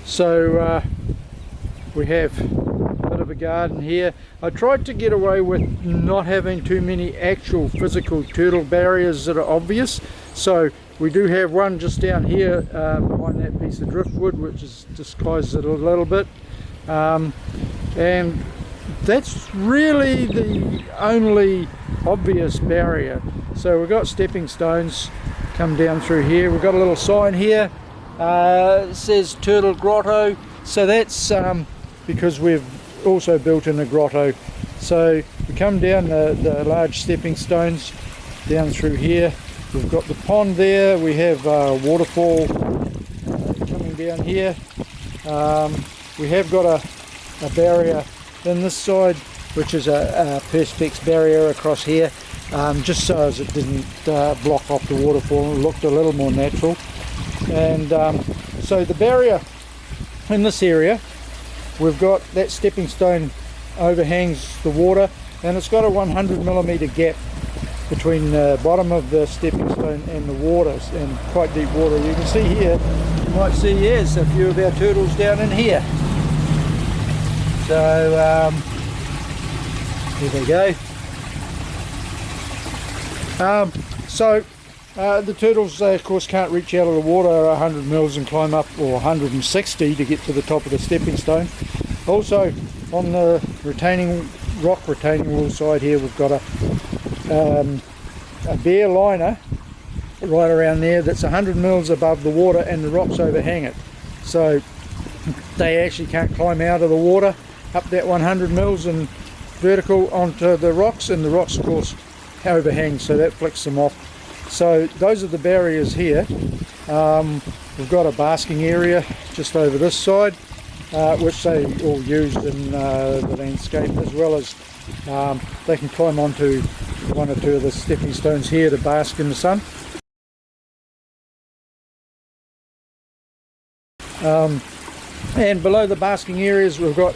So we have a bit of a garden here. I tried to get away with not having too many actual physical turtle barriers that are obvious. So we do have one just down here behind that piece of driftwood, which disguises it a little bit. And that's really the only obvious barrier. So we've got stepping stones come down through here. We've got a little sign here, it says Turtle Grotto. So that's because we've also built in a grotto. So we come down the large stepping stones down through here. We've got the pond there. We have a waterfall coming down here. We have got a barrier in this side, which is a perspex barrier across here, just so as it didn't block off the waterfall. It looked a little more natural. And so the barrier in this area, we've got that stepping stone overhangs the water, and it's got a 100mm gap between the bottom of the stepping stone and the water, and quite deep water. You can see here, you might see there's a few of our turtles down in here. So here they go. The turtles, they of course can't reach out of the water 100 mils and climb up, or 160 to get to the top of the stepping stone. Also on the rock retaining wall side here, we've got a bare liner right around there that's 100 mils above the water, and the rocks overhang it. So they actually can't climb out of the water up that 100 mils and vertical onto the rocks, and the rocks of course overhang, so that flicks them off. So those are the barriers here. We've got a basking area just over this side, which they all use in the landscape, as well as they can climb onto one or two of the stepping stones here to bask in the sun. And below the basking areas, we've got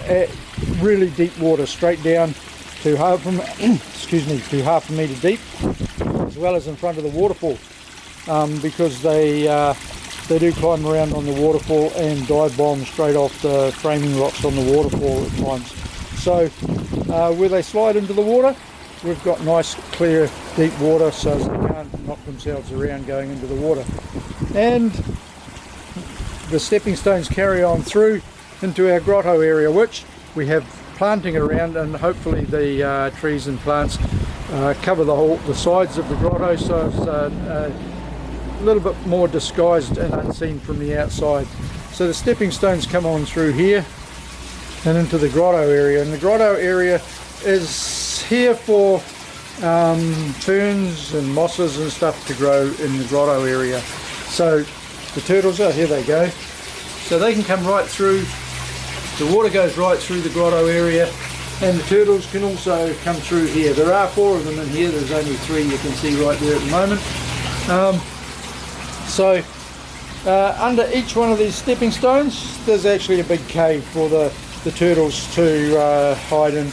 really deep water straight down to half a metre deep, as well as in front of the waterfall, because they do climb around on the waterfall and dive bomb straight off the framing rocks on the waterfall at times. So where they slide into the water, we've got nice clear deep water, so they can't knock themselves around going into the water. And the stepping stones carry on through into our grotto area, which we have planting around, and hopefully the trees and plants cover the sides of the grotto, so it's a little bit more disguised and unseen from the outside. So the stepping stones come on through here and into the grotto area, and the grotto area is here for ferns and mosses and stuff to grow in the grotto area. So the turtles, here they go. So they can come right through, the water goes right through the grotto area, and the turtles can also come through here. There are 4 of them in here, there's only 3 you can see right there at the moment. Under each one of these stepping stones, there's actually a big cave for the turtles to hide in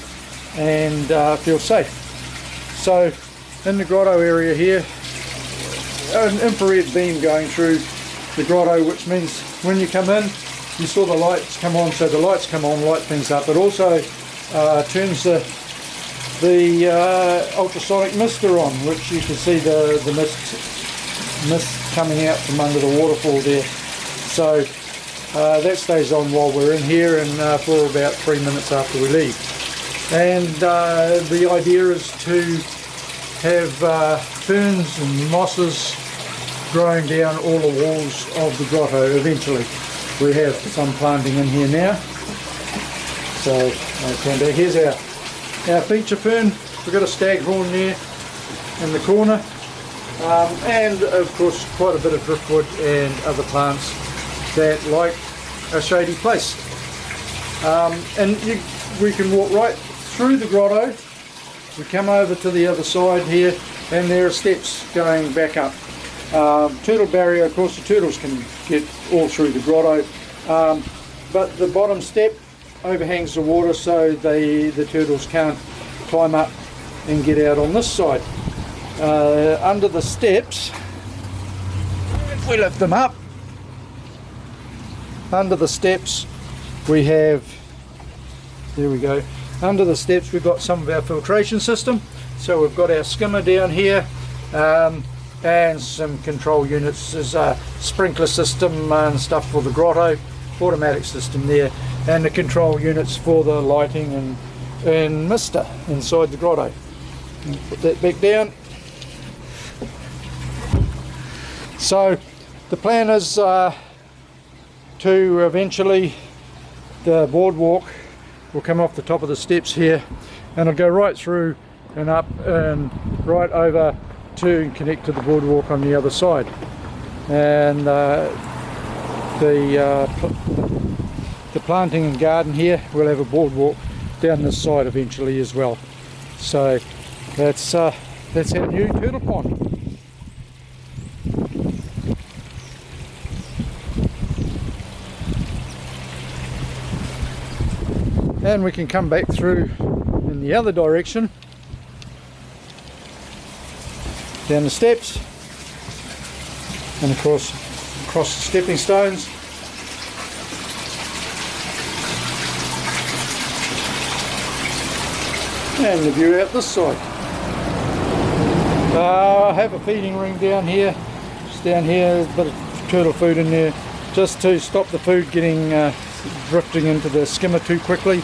and feel safe. So in the grotto area here, an infrared beam going through the grotto, which means when you come in, you saw the lights come on, so the lights come on, light things up. It also turns the ultrasonic mister on, which you can see the mist coming out from under the waterfall there. So that stays on while we're in here, and for about 3 minutes after we leave. And the idea is to have ferns and mosses growing down all the walls of the grotto eventually. We have some planting in here now. So I'll turn back. Here's our feature fern. We've got a staghorn there in the corner, and of course quite a bit of driftwood and other plants that like a shady place. We can walk right through the grotto. We come over to the other side here, and there are steps going back up. Turtle barrier, of course the turtles can get all through the grotto, but the bottom step overhangs the water, so the turtles can't climb up and get out on this side. Under the steps, if we lift them up, under the steps we have, there we go, under the steps we've got some of our filtration system. So we've got our skimmer down here, and some control units. There's a sprinkler system and stuff for the grotto, automatic system there, and the control units for the lighting and mister inside the grotto. Put that back down. So the plan is to eventually, the boardwalk will come off the top of the steps here and it'll go right through and up and right over to connect to the boardwalk on the other side. And the planting and garden here will have a boardwalk down this side eventually as well. So that's our new turtle pond. And we can come back through in the other direction, down the steps, and of course across the stepping stones. And the view out this side. I have a feeding ring down here, just down here, a bit of turtle food in there, just to stop the food getting drifting into the skimmer too quickly.